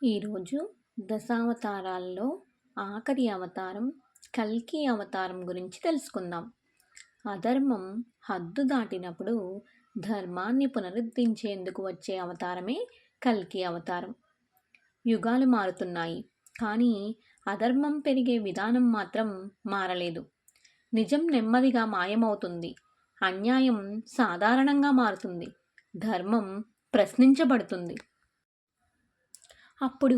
ఈరోజు దశావతారాల్లో ఆఖరి అవతారం కల్కి అవతారం గురించి తెలుసుకుందాం. అధర్మం హద్దు దాటినప్పుడు ధర్మాన్ని పునరుద్ధరించేందుకు వచ్చే అవతారమే కల్కి అవతారం. యుగాలు మారుతున్నాయి, కానీ అధర్మం పెరిగే విధానం మాత్రం మారలేదు. నిజం నెమ్మదిగా మాయమవుతుంది, అన్యాయం సాధారణంగా మారుతుంది, ధర్మం ప్రశ్నించబడుతుంది. అప్పుడు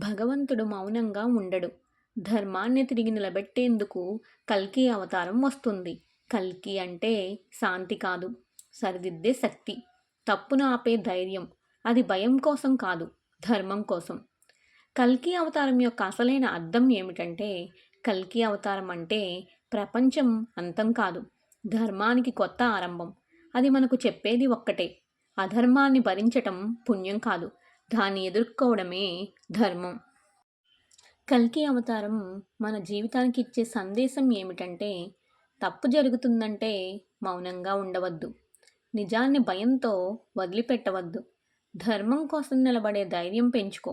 భగవంతుడు మౌనంగా ఉండడు. ధర్మాన్ని తిరిగి నిలబెట్టేందుకు కల్కి అవతారం వస్తుంది. కల్కి అంటే శాంతి కాదు, సరిదిద్దే శక్తి, తప్పును ఆపే ధైర్యం. అది భయం కోసం కాదు, ధర్మం కోసం. కల్కి అవతారం యొక్క అసలైన అర్థం ఏమిటంటే, కల్కి అవతారం అంటే ప్రపంచం అంతం కాదు, ధర్మానికి కొత్త ఆరంభం. అది మనకు చెప్పేది ఒక్కటే: అధర్మాన్ని భరించటం పుణ్యం కాదు, దాన్ని ఎదుర్కోవడమే ధర్మం. కల్కి అవతారం మన జీవితానికి ఇచ్చే సందేశం ఏమిటంటే, తప్పు జరుగుతుందంటే మౌనంగా ఉండవద్దు, నిజాన్ని భయంతో వదిలిపెట్టవద్దు, ధర్మం కోసం నిలబడే ధైర్యం పెంచుకో.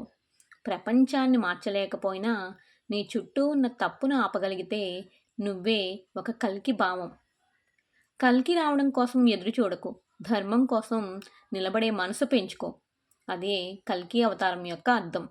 ప్రపంచాన్ని మార్చలేకపోయినా నీ చుట్టూ ఉన్న తప్పును ఆపగలిగితే నువ్వే ఒక కల్కి భావం. కల్కి రావడం కోసం ఎదురు చూడకు, ధర్మం కోసం నిలబడే మనసు పెంచుకో. అదే కల్కి అవతారం యొక్క అర్థం.